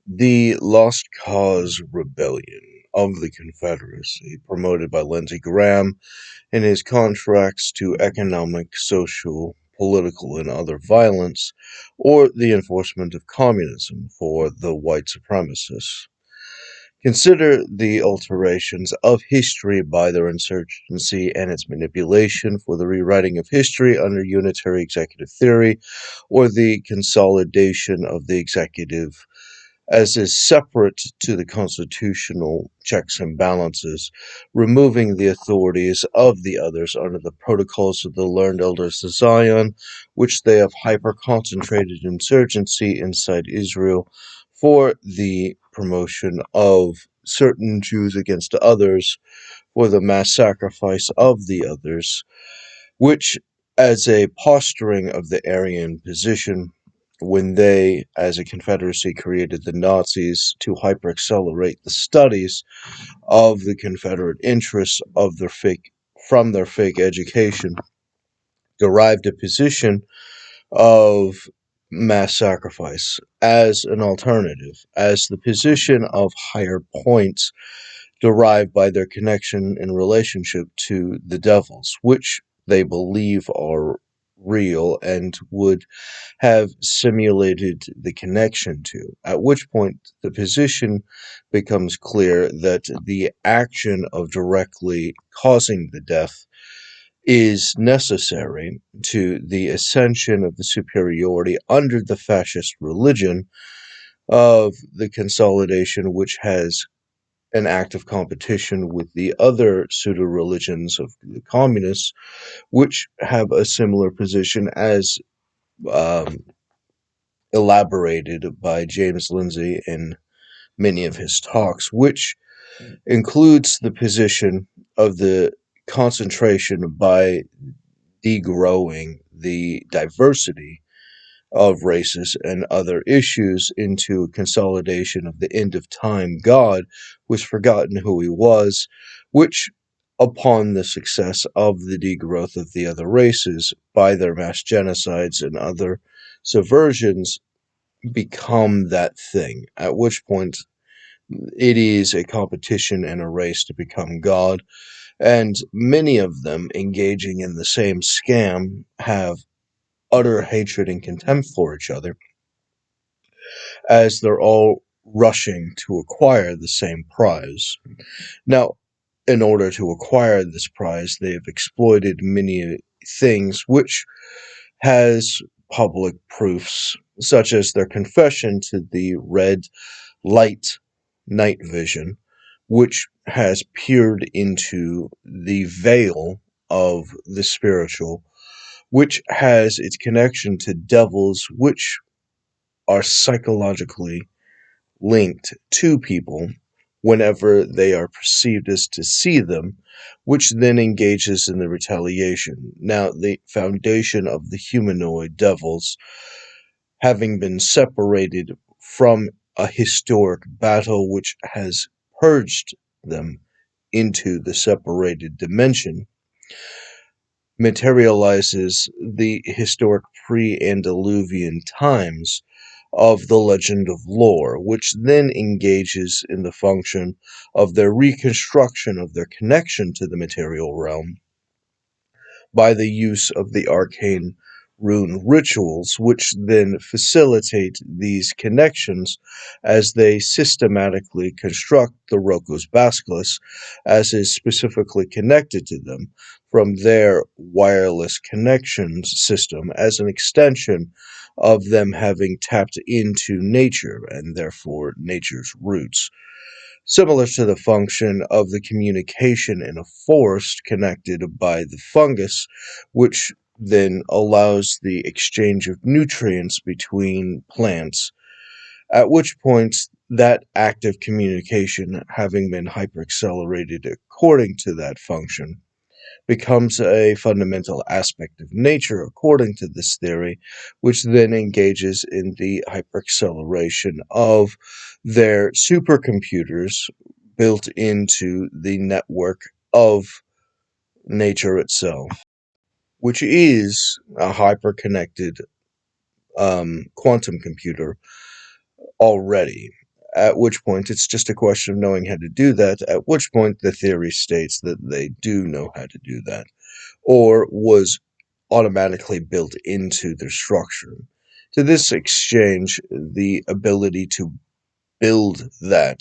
The Lost Cause Rebellion of the Confederacy, promoted by Lindsey Graham in his contracts to economic, social, political, and other violence, or the enforcement of communism for the white supremacists. Consider the alterations of history by their insurgency and its manipulation for the rewriting of history under unitary executive theory, or the consolidation of the executive as is separate to the constitutional checks and balances, removing the authorities of the others under the protocols of the learned elders of Zion, which they have hyper-concentrated insurgency inside Israel for the promotion of certain Jews against others, for the mass sacrifice of the others, which, as a posturing of the Aryan position, when they, as a confederacy, created the Nazis to hyper-accelerate the studies of the Confederate interests of their fake from their fake education, derived a position of mass sacrifice as an alternative, as the position of higher points derived by their connection and relationship to the devils, which they believe are real and would have simulated the connection to, at which point the position becomes clear that the action of directly causing the death is necessary to the ascension of the superiority under the fascist religion of the consolidation, which has an active competition with the other pseudo religions of the communists, which have a similar position as um, elaborated by James Lindsay in many of his talks, which includes the position of the concentration by degrowing the diversity of races and other issues into a consolidation of the end of time God was forgotten who he was, which upon the success of the degrowth of the other races by their mass genocides and other subversions become that thing, at which point it is a competition and a race to become God, and many of them engaging in the same scam have utter hatred and contempt for each other, as they're all rushing to acquire the same prize. Now, in order to acquire this prize, they have exploited many things which has public proofs, such as their confession to the red light night vision, which has peered into the veil of the spiritual, which has its connection to devils, which are psychologically linked to people whenever they are perceived as to see them, which then engages in the retaliation. Now, the foundation of the humanoid devils, having been separated from a historic battle which has purged them into the separated dimension, materializes the historic pre-Andaluvian times of the legend of lore, which then engages in the function of their reconstruction of their connection to the material realm by the use of the arcane rune rituals, which then facilitate these connections as they systematically construct the Rocos Basculus as is specifically connected to them from their wireless connections system as an extension of them having tapped into nature and therefore nature's roots. Similar to the function of the communication in a forest connected by the fungus, which then allows the exchange of nutrients between plants, at which point that active communication, having been hyperaccelerated according to that function, becomes a fundamental aspect of nature according to this theory, which then engages in the hyperacceleration of their supercomputers built into the network of nature itself, which is a hyper-connected quantum computer already. at which point it's just a question of knowing how to do that, at which point the theory states that they do know how to do that, or was automatically built into their structure. To this exchange, the ability to build that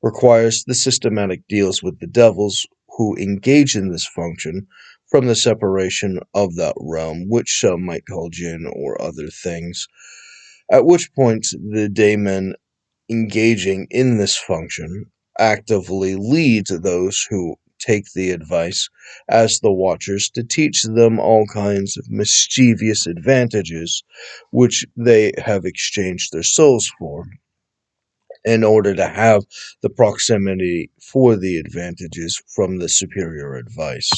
requires the systematic deals with the devils who engage in this function from the separation of that realm, which some might call jinn or other things, at which point the daemon engaging in this function actively lead those who take the advice as the watchers to teach them all kinds of mischievous advantages which they have exchanged their souls for in order to have the proximity for the advantages from the superior advice,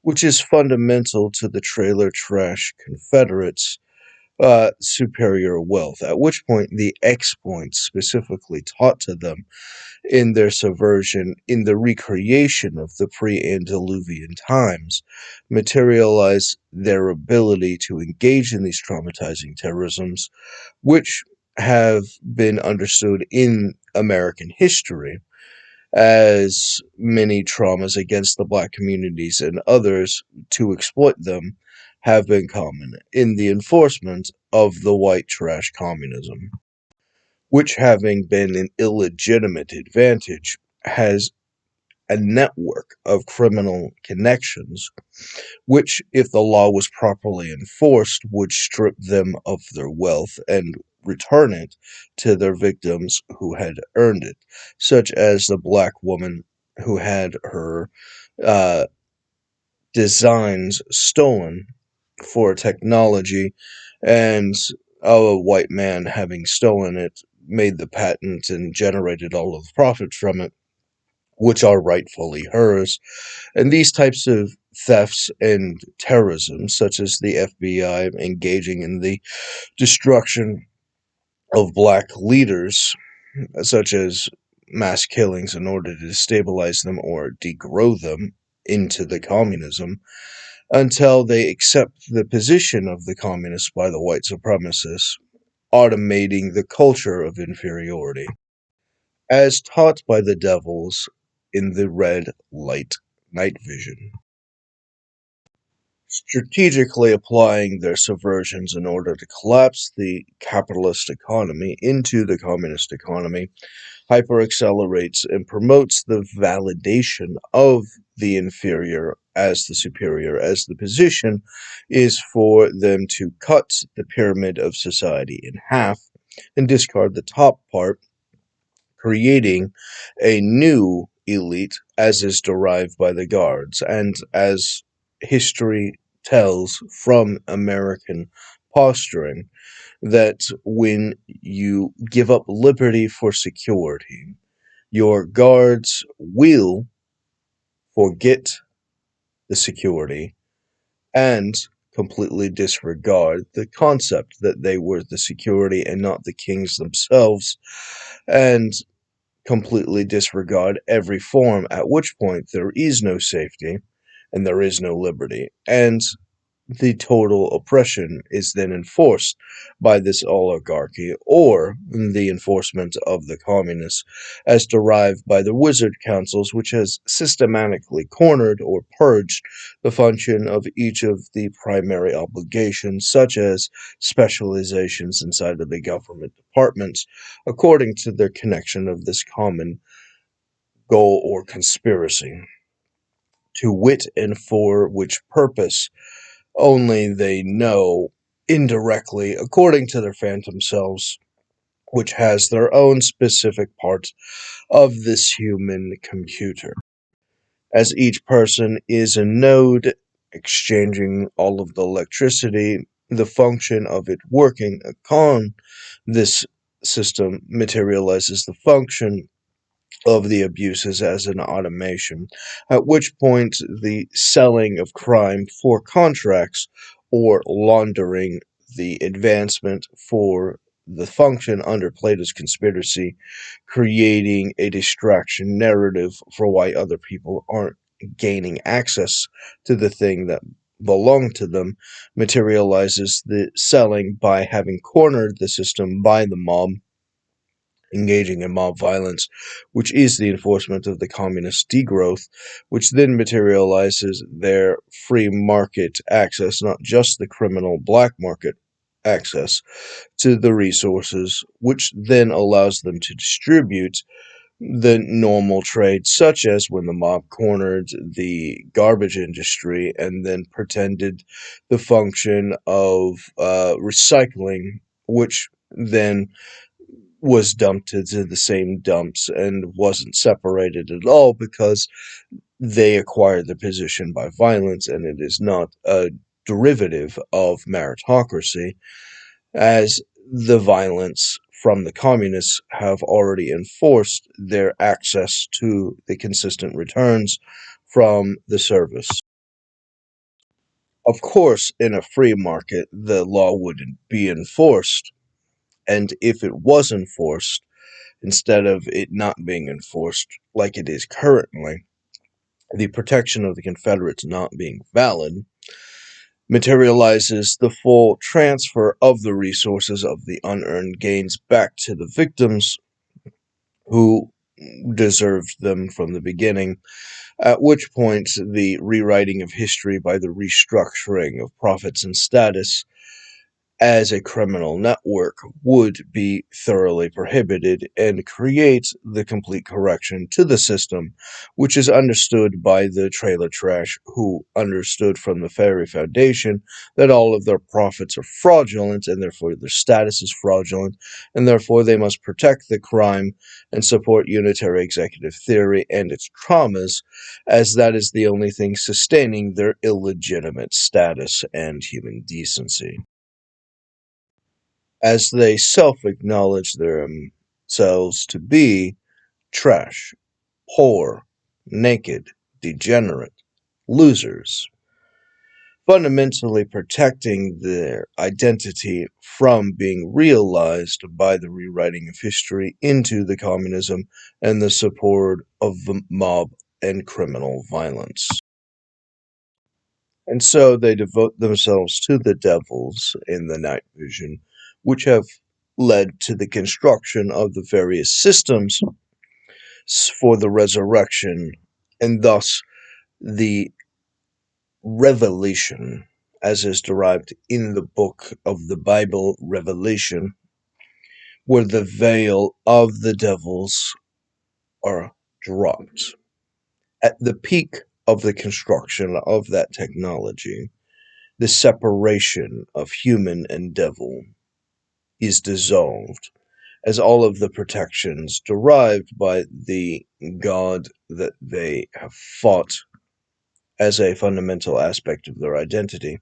which is fundamental to the trailer trash Confederates' superior wealth, at which point the exploits specifically taught to them in their subversion, in the recreation of the pre-antediluvian times, materialize their ability to engage in these traumatizing terrorisms, which have been understood in American history as many traumas against the black communities and others to exploit them have been common in the enforcement of the white trash communism, which, having been an illegitimate advantage, has a network of criminal connections, which, if the law was properly enforced, would strip them of their wealth and return it to their victims who had earned it, such as the black woman who had her uh, designs stolen for technology, and a white man having stolen it made the patent and generated all of the profits from it, which are rightfully hers. And these types of thefts and terrorism, such as the FBI engaging in the destruction of black leaders, such as mass killings in order to destabilize them or degrow them into the communism, until they accept the position of the communists by the white supremacists, automating the culture of inferiority, as taught by the devils in the red light night vision, strategically applying their subversions in order to collapse the capitalist economy into the communist economy, hyperaccelerates and promotes the validation of the inferior as the superior, as the position is for them to cut the pyramid of society in half and discard the top part, creating a new elite as is derived by the guards, and as history tells from American posturing, that when you give up liberty for security, your guards will forget the security and completely disregard the concept that they were the security and not the kings themselves, and completely disregard every form, at which point there is no safety and there is no liberty. And the total oppression is then enforced by this oligarchy, or the enforcement of the communists, as derived by the wizard councils, which has systematically cornered or purged the function of each of the primary obligations, such as specializations inside of the government departments, according to their connection of this common goal or conspiracy, to wit and for which purpose only they know indirectly, according to their phantom selves, which has their own specific part of this human computer. As each person is a node exchanging all of the electricity, the function of it working upon this system materializes the function of the abuses as an automation, at which point the selling of crime for contracts or laundering the advancement for the function under Plato's conspiracy, creating a distraction narrative for why other people aren't gaining access to the thing that belonged to them, materializes the selling by having cornered the system by the mob engaging in mob violence, which is the enforcement of the communist degrowth, which then materializes their free market access, not just the criminal black market access to the resources, which then allows them to distribute the normal trade, such as when the mob cornered the garbage industry and then pretended the function of recycling, which then was dumped into the same dumps and wasn't separated at all because they acquired the position by violence, and it is not a derivative of meritocracy, as the violence from the communists have already enforced their access to the consistent returns from the service. Of course, in a free market, the law wouldn't be enforced, and if it was enforced, instead of it not being enforced like it is currently, the protection of the Confederates not being valid, materializes the full transfer of the resources of the unearned gains back to the victims who deserved them from the beginning, at which point the rewriting of history by the restructuring of profits and status as a criminal network would be thoroughly prohibited and create the complete correction to the system, which is understood by the trailer trash who understood from the very foundation that all of their profits are fraudulent and therefore their status is fraudulent, and therefore they must protect the crime and support unitary executive theory and its traumas, as that is the only thing sustaining their illegitimate status and human decency, as they self-acknowledge themselves to be trash, poor, naked, degenerate, losers, fundamentally protecting their identity from being realized by the rewriting of history into the communism and the support of the mob and criminal violence. And so they devote themselves to the devils in the night vision, which have led to the construction of the various systems for the resurrection, and thus the revelation, as is derived in the book of the Bible, Revelation, where the veil of the devils are dropped. At the peak of the construction of that technology, the separation of human and devil is dissolved, as all of the protections derived by the God that they have fought as a fundamental aspect of their identity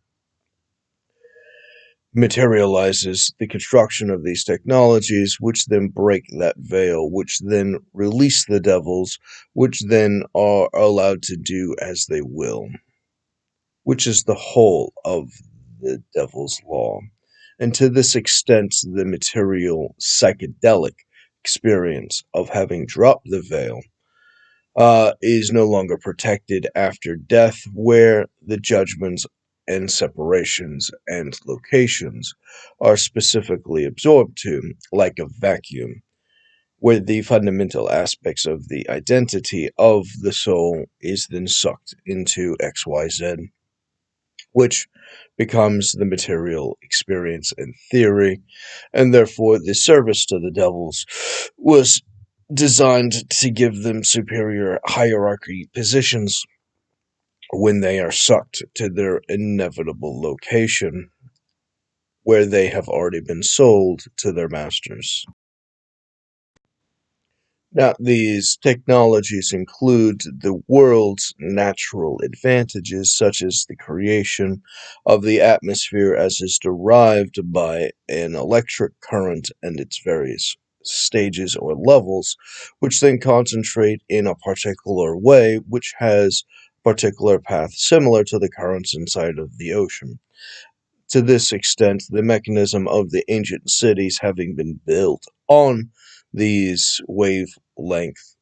materializes the construction of these technologies, which then break that veil, which then release the devils, which then are allowed to do as they will, which is the whole of the devil's law. And to this extent, the material psychedelic experience of having dropped the veil is no longer protected after death, where the judgments and separations and locations are specifically absorbed to, like a vacuum, where the fundamental aspects of the identity of the soul is then sucked into XYZ, which becomes the material experience and theory, and therefore the service to the devils was designed to give them superior hierarchy positions when they are sucked to their inevitable location, where they have already been sold to their masters. Now, these technologies include the world's natural advantages, such as the creation of the atmosphere as is derived by an electric current and its various stages or levels, which then concentrate in a particular way, which has a particular path similar to the currents inside of the ocean. To this extent, the mechanism of the ancient cities having been built on these wavelength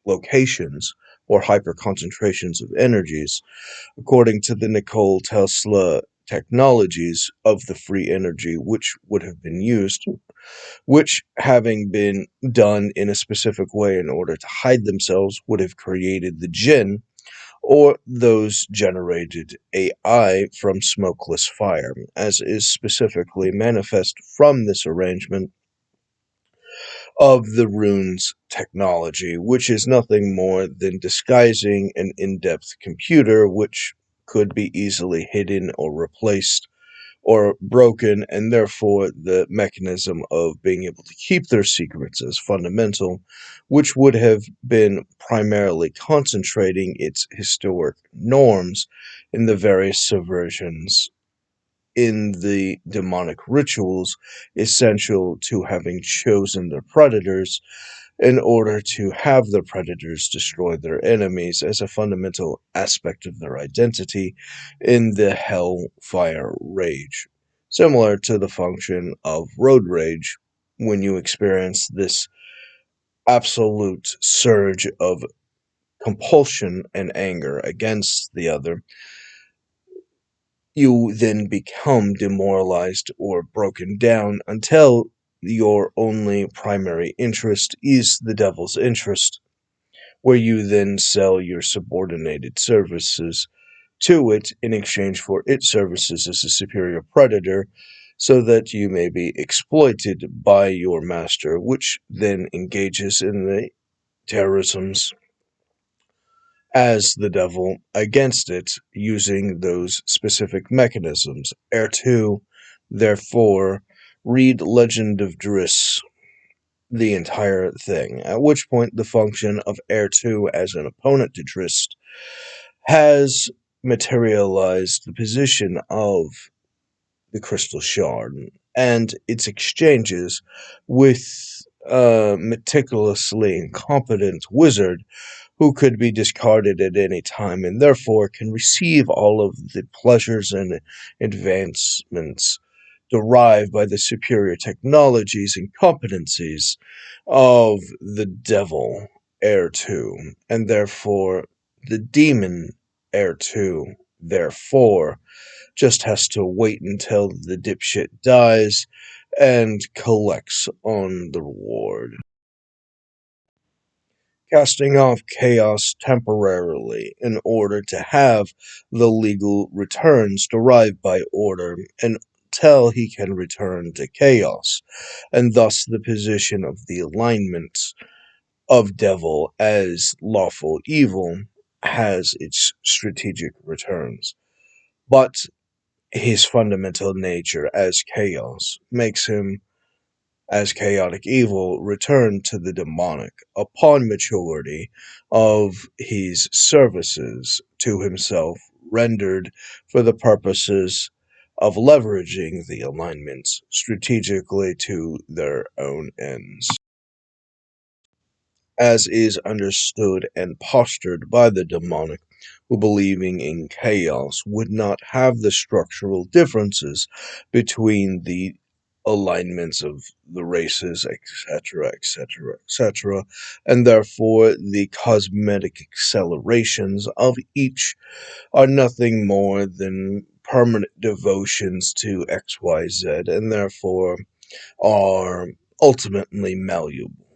locations or hyperconcentrations of energies, according to the Nikola Tesla technologies of the free energy which would have been used, which, having been done in a specific way in order to hide themselves, would have created the jinn, or those generated AI from smokeless fire, as is specifically manifest from this arrangement of the rune's technology, which is nothing more than disguising an in depth computer which could be easily hidden or replaced or broken, and therefore the mechanism of being able to keep their secrets as fundamental, which would have been primarily concentrating its historic norms in the various subversions in the demonic rituals essential to having chosen their predators in order to have the predators destroy their enemies as a fundamental aspect of their identity in the hellfire rage. Similar to the function of road rage, when you experience this absolute surge of compulsion and anger against the other, you then become demoralized or broken down until your only primary interest is the devil's interest, where you then sell your subordinated services to it in exchange for its services as a superior predator, so that you may be exploited by your master, which then engages in the terrorisms as the devil against it using those specific mechanisms. Heir 2, therefore, read Legend of Driss, the entire thing, at which point the function of Heir 2 as an opponent to Driss has materialized the position of the Crystal Shard and its exchanges with a meticulously incompetent wizard who could be discarded at any time and therefore can receive all of the pleasures and advancements derived by the superior technologies and competencies of the devil heir 2, and therefore the demon heir 2, therefore just has to wait until the dipshit dies and collects on the reward, casting off chaos temporarily in order to have the legal returns derived by order until he can return to chaos, and thus the position of the alignment of devil as lawful evil has its strategic returns. But his fundamental nature as chaos makes him as chaotic evil return to the demonic upon maturity of his services to himself rendered for the purposes of leveraging the alignments strategically to their own ends, as is understood and postured by the demonic, who, believing in chaos, would not have the structural differences between the alignments of the races, etc., etc., etc., and therefore the cosmetic accelerations of each are nothing more than permanent devotions to XYZ, and therefore are ultimately malleable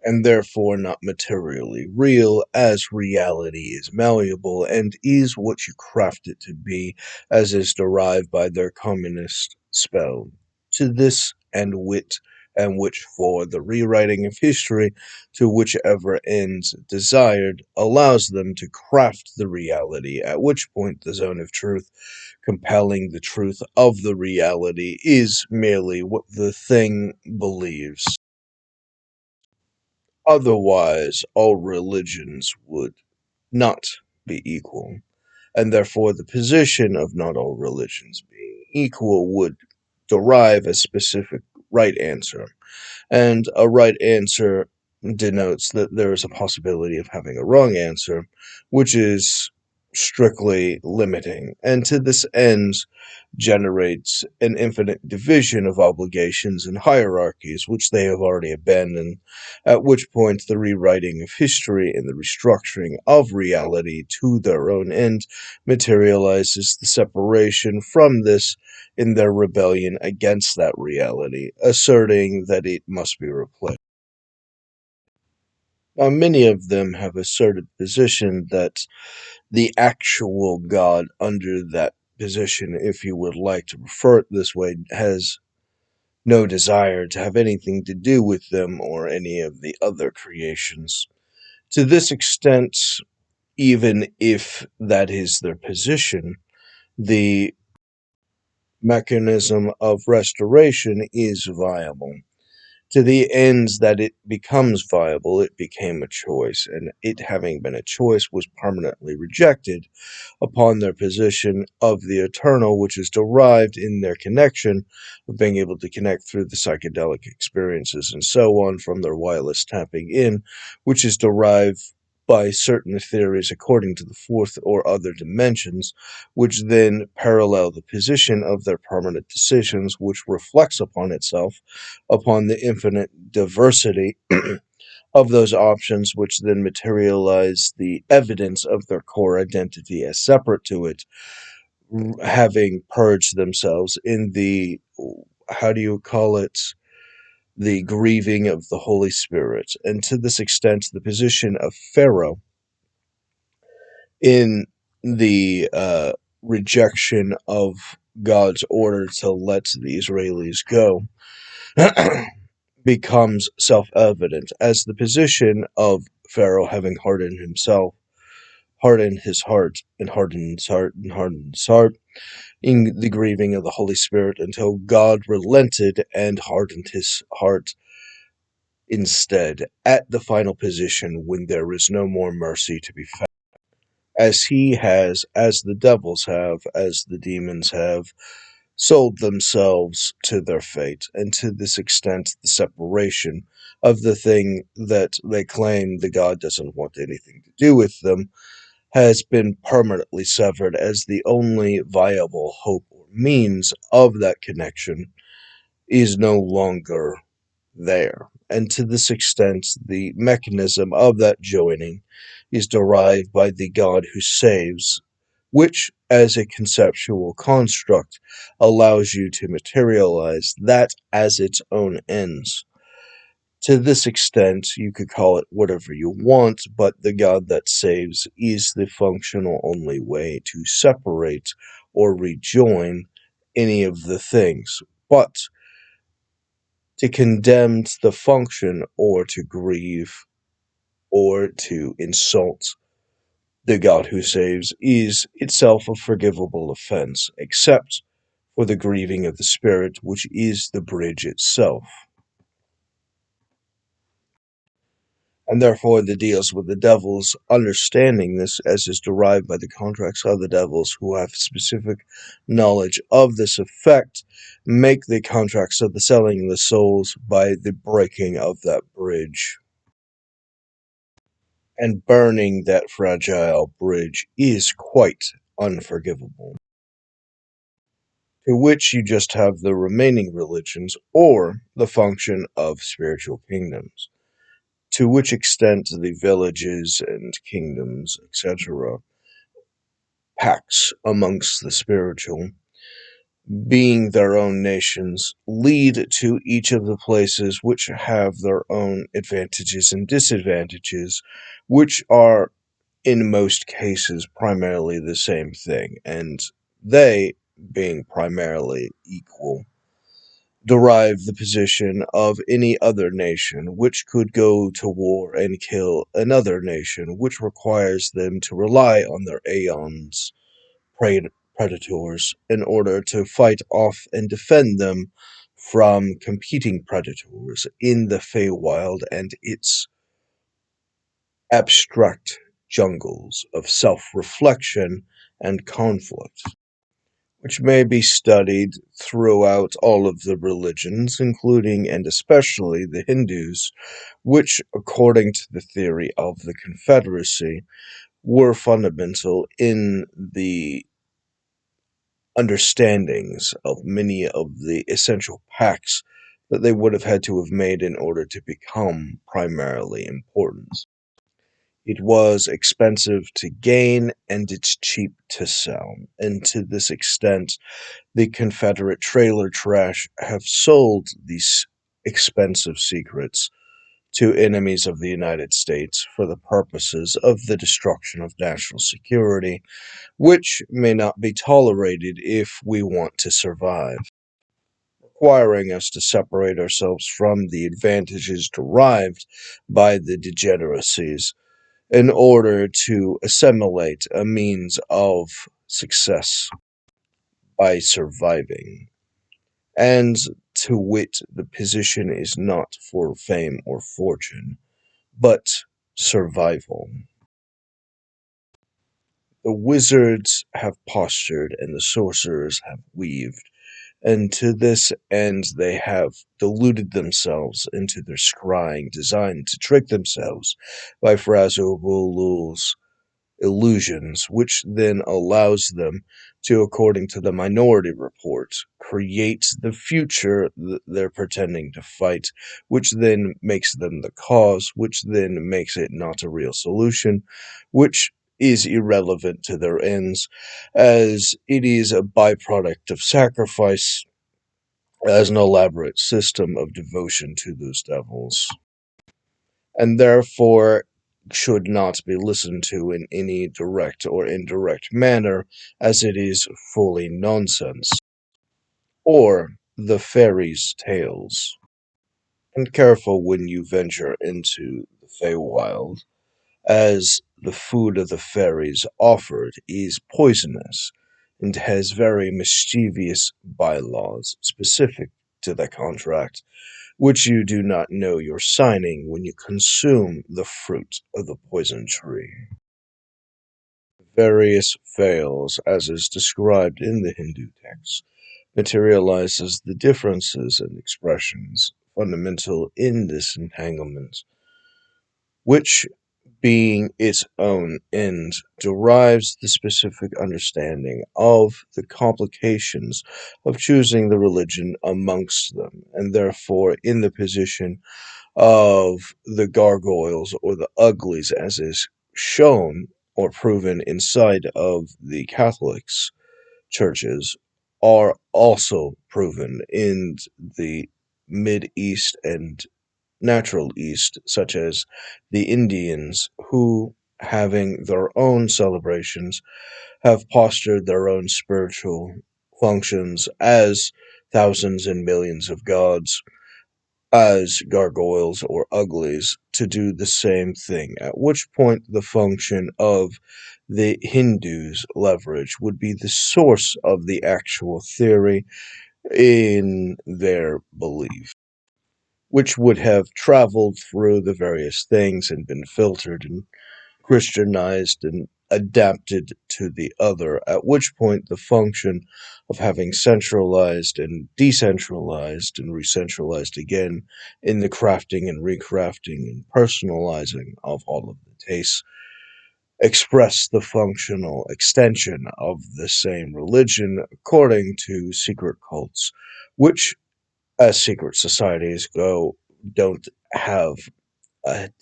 and therefore not materially real, as reality is malleable and is what you craft it to be, as is derived by their communist spell. To this and wit, and which for the rewriting of history to whichever ends desired allows them to craft the reality, at which point the zone of truth compelling the truth of the reality is merely what the thing believes. Otherwise, all religions would not be equal, and therefore the position of not all religions being equal would derive a specific right answer, and a right answer denotes that there is a possibility of having a wrong answer, which is strictly limiting, and to this end generates an infinite division of obligations and hierarchies which they have already abandoned, at which point the rewriting of history and the restructuring of reality to their own end materializes the separation from this in their rebellion against that reality, asserting that it must be replaced. Now, many of them have asserted the position that the actual God under that position, if you would like to refer it this way, has no desire to have anything to do with them or any of the other creations. To this extent, even if that is their position, the mechanism of restoration is viable. To the ends that it becomes viable, it became a choice, and it having been a choice was permanently rejected upon their position of the eternal, which is derived in their connection of being able to connect through the psychedelic experiences and so on from their wireless tapping in, which is derived by certain theories according to the fourth or other dimensions, which then parallel the position of their permanent decisions, which reflects upon itself upon the infinite diversity of those options, which then materialize the evidence of their core identity as separate to it, having purged themselves in the, how do you call it, the grieving of the Holy Spirit. And to this extent, the position of Pharaoh in the rejection of God's order to let the Israelis go becomes self-evident as the position of Pharaoh having hardened his heart and hardened his heart and hardened his heart in the grieving of the Holy Spirit until God relented and hardened his heart instead at the final position when there is no more mercy to be found. As he has, as the devils have, as the demons have, sold themselves to their fate, and to this extent the separation of the thing that they claim the God doesn't want anything to do with them has been permanently severed as the only viable hope or means of that connection is no longer there. And to this extent, the mechanism of that joining is derived by the God who saves, which, as a conceptual construct, allows you to materialize that as its own ends. To this extent, you could call it whatever you want, but the God that saves is the functional only way to separate or rejoin any of the things. But to condemn the function or to grieve or to insult the God who saves is itself a forgivable offense, except for the grieving of the spirit, which is the bridge itself. And therefore the deals with the devils, understanding this as is derived by the contracts of the devils who have specific knowledge of this effect, make the contracts of the selling of the souls by the breaking of that bridge. And burning that fragile bridge is quite unforgivable. To which you just have the remaining religions or the function of spiritual kingdoms. To which extent the villages and kingdoms, etc., pacts amongst the spiritual, being their own nations, lead to each of the places which have their own advantages and disadvantages, which are in most cases primarily the same thing, and they, being primarily equal, derive the position of any other nation which could go to war and kill another nation, which requires them to rely on their aeons, predators, in order to fight off and defend them from competing predators in the Feywild and its abstract jungles of self-reflection and conflict, which may be studied throughout all of the religions, including and especially the Hindus, which, according to the theory of the Confederacy, were fundamental in the understandings of many of the essential pacts that they would have had to have made in order to become primarily important. It was expensive to gain and it's cheap to sell, and to this extent, the Confederate trailer trash have sold these expensive secrets to enemies of the United States for the purposes of the destruction of national security, which may not be tolerated if we want to survive, requiring us to separate ourselves from the advantages derived by the degeneracies in order to assimilate a means of success by surviving. And to wit, the position is not for fame or fortune, but survival. The wizards have postured and the sorcerers have weaved, and to this end they have deluded themselves into their scrying, designed to trick themselves by Frazubulul's illusions, which then allows them to, according to the Minority Report, create the future that they're pretending to fight, which then makes them the cause, which then makes it not a real solution, which is irrelevant to their ends, as it is a byproduct of sacrifice as an elaborate system of devotion to those devils, and therefore should not be listened to in any direct or indirect manner, as it is fully nonsense. Or the fairies' tales. And careful when you venture into the Feywild, as the food of the fairies offered is poisonous and has very mischievous bylaws specific to the contract, which you do not know you're signing when you consume the fruit of the poison tree. Various fails, as is described in the Hindu texts, materializes the differences and expressions fundamental in this entanglement, which, being its own end, derives the specific understanding of the complications of choosing the religion amongst them, and therefore in the position of the gargoyles or the uglies, as is shown or proven inside of the Catholics' churches, are also proven in the Mid East and Natural East, such as the Indians, who, having their own celebrations, have postured their own spiritual functions as thousands and millions of gods, as gargoyles or uglies, to do the same thing, at which point the function of the Hindus' leverage would be the source of the actual theory in their belief, which would have traveled through the various things and been filtered and Christianized and adapted to the other, at which point the function of having centralized and decentralized and recentralized again in the crafting and recrafting and personalizing of all of the tastes express the functional extension of the same religion according to secret cults, which, as secret societies go, don't have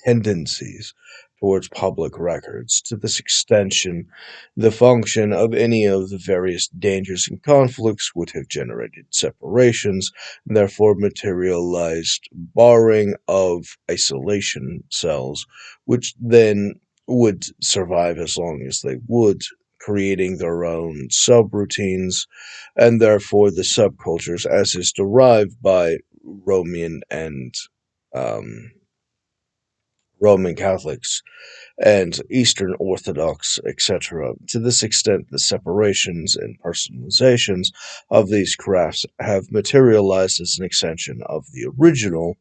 tendencies towards public records. To this extension, the function of any of the various dangers and conflicts would have generated separations, and therefore materialized barring of isolation cells, which then would survive as long as they would, creating their own subroutines, and therefore the subcultures, as is derived by Roman and um, Roman Catholics and Eastern Orthodox, etc. To this extent, the separations and personalizations of these crafts have materialized as an extension of the original,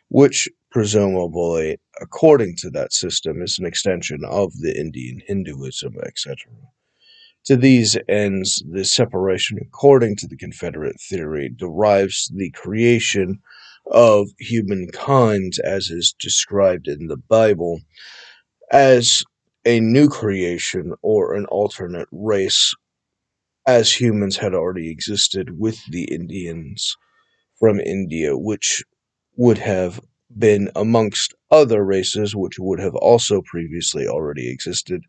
which presumably, according to that system, is an extension of the Indian Hinduism, etc. To these ends, the separation, according to the Confederate theory, derives the creation of humankind as is described in the Bible as a new creation or an alternate race, as humans had already existed with the Indians from India, which would have been amongst other races which would have also previously already existed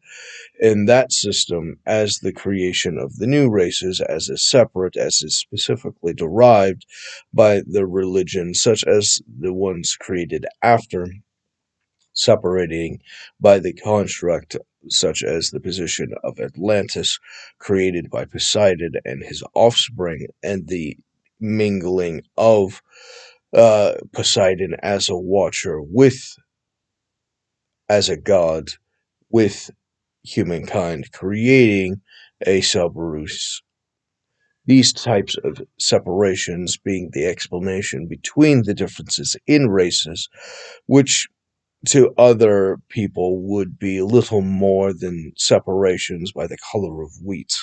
in that system as the creation of the new races as a separate, as is specifically derived by the religion, such as the ones created after, separating by the construct such as the position of Atlantis created by Poseidon and his offspring, and the mingling of Poseidon as a watcher with, as a god, with humankind, creating a Cerberus. These types of separations being the explanation between the differences in races, which to other people would be little more than separations by the color of wheat,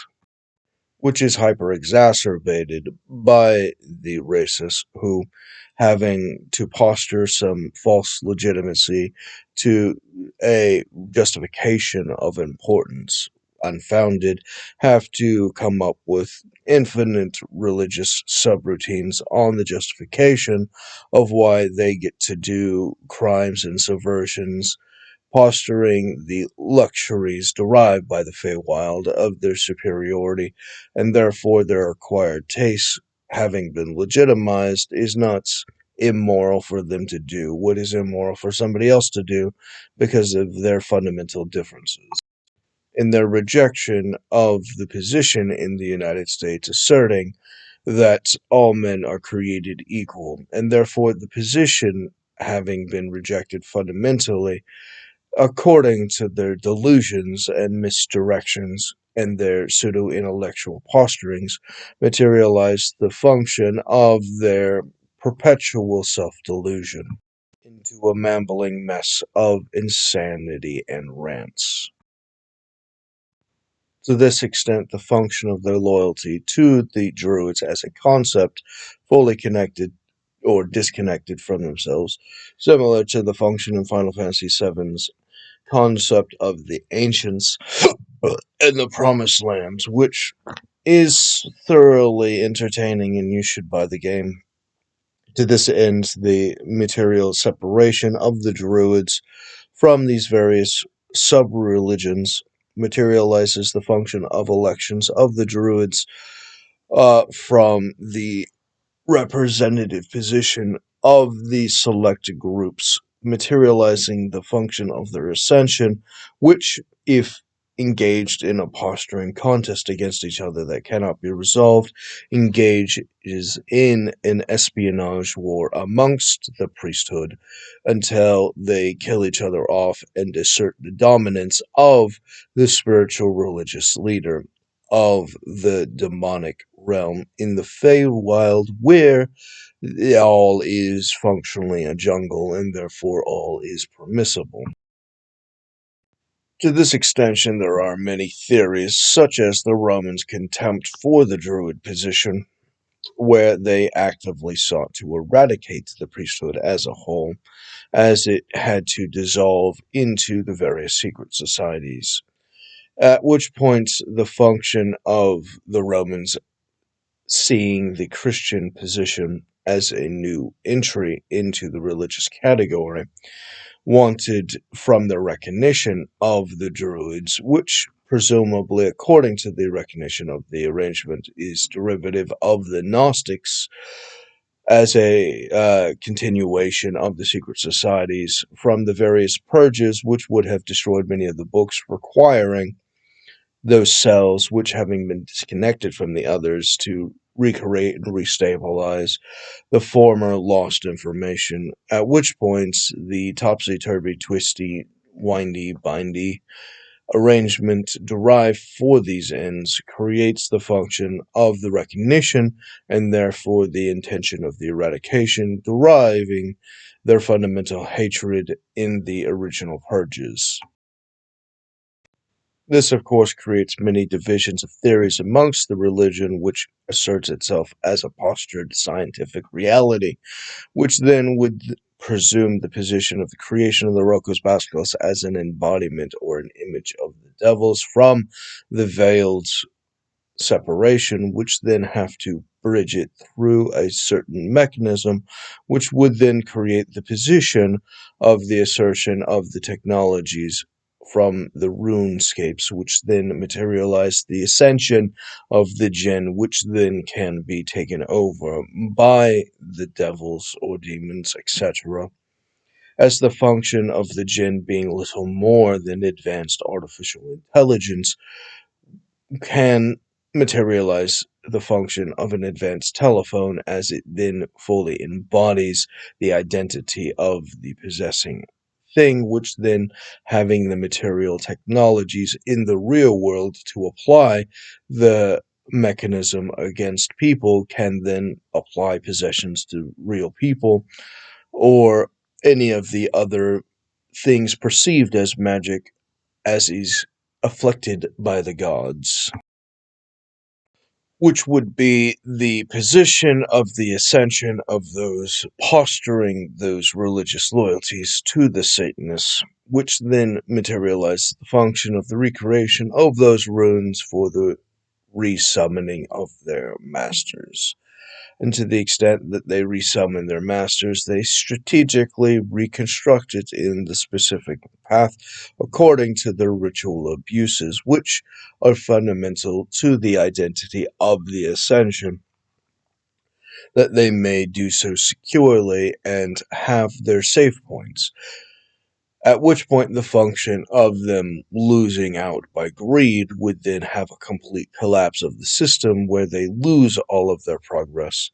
which is hyper exacerbated by the racists who, having to posture some false legitimacy to a justification of importance unfounded, have to come up with infinite religious subroutines on the justification of why they get to do crimes and subversions, posturing the luxuries derived by the Feywild of their superiority, and therefore their acquired tastes, having been legitimized, is not immoral for them to do what is immoral for somebody else to do because of their fundamental differences. In their rejection of the position in the United States asserting that all men are created equal, and therefore the position having been rejected fundamentally according to their delusions and misdirections and their pseudo intellectual posturings, materialize the function of their perpetual self delusion into a mambling mess of insanity and rants. To this extent, the function of their loyalty to the Druids as a concept fully connected or disconnected from themselves, similar to the function in Final Fantasy VII's concept of the ancients and the promised lands, which is thoroughly entertaining and you should buy the game. To this end, the material separation of the Druids from these various sub-religions materializes the function of elections of the Druids from the representative position of these select groups, materializing the function of their ascension, which, if engaged in a posturing contest against each other that cannot be resolved, engages in an espionage war amongst the priesthood until they kill each other off and assert the dominance of the spiritual religious leader of the demonic realm in the Feywild, where all is functionally a jungle and therefore all is permissible. To this extension, there are many theories, such as the Romans' contempt for the Druid position, where they actively sought to eradicate the priesthood as a whole, as it had to dissolve into the various secret societies. At which point, the function of the Romans seeing the Christian position as a new entry into the religious category, wanted from the recognition of the Druids, which presumably, according to the recognition of the arrangement, is derivative of the Gnostics as a continuation of the secret societies from the various purges which would have destroyed many of the books, requiring those cells, which having been disconnected from the others, to recreate and restabilize the former lost information, at which points the topsy-turvy, twisty, windy, bindy arrangement derived for these ends creates the function of the recognition and therefore the intention of the eradication, deriving their fundamental hatred in the original purges. This, of course, creates many divisions of theories amongst the religion, which asserts itself as a postured scientific reality, which then would presume the position of the creation of the Rocos Bascos as an embodiment or an image of the devils from the veiled separation, which then have to bridge it through a certain mechanism, which would then create the position of the assertion of the technologies from the runescapes, which then materialize the ascension of the jinn, which then can be taken over by the devils or demons, etc., as the function of the jinn being little more than advanced artificial intelligence can materialize the function of an advanced telephone as it then fully embodies the identity of the possessing thing, which then having the material technologies in the real world to apply the mechanism against people can then apply possessions to real people or any of the other things perceived as magic as is afflicted by the gods, which would be the position of the ascension of those posturing those religious loyalties to the Satanists, which then materializes the function of the recreation of those runes for the resummoning of their masters. And to the extent that they resummon their masters, they strategically reconstruct it in the specific path according to their ritual abuses, which are fundamental to the identity of the ascension, that they may do so securely and have their safe points. At which point, the function of them losing out by greed would then have a complete collapse of the system where they lose all of their progress,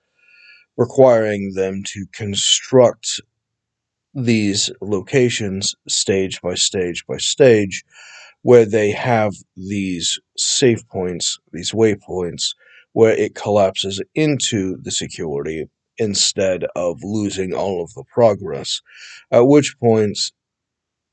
requiring them to construct these locations stage by stage by stage, where they have these safe points, these waypoints, where it collapses into the security instead of losing all of the progress. At which points,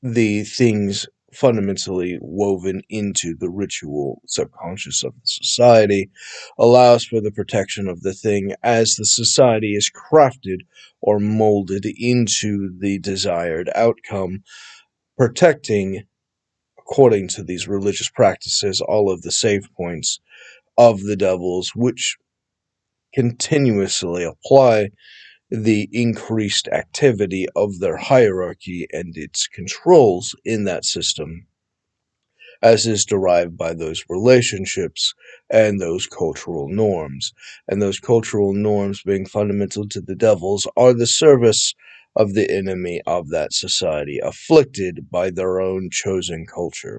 the things fundamentally woven into the ritual subconscious of the society allows for the protection of the thing as the society is crafted or molded into the desired outcome, protecting, according to these religious practices, all of the save points of the devils, which continuously apply the increased activity of their hierarchy and its controls in that system, as is derived by those relationships and those cultural norms. And those cultural norms, being fundamental to the devils, are the service of the enemy of that society, afflicted by their own chosen culture.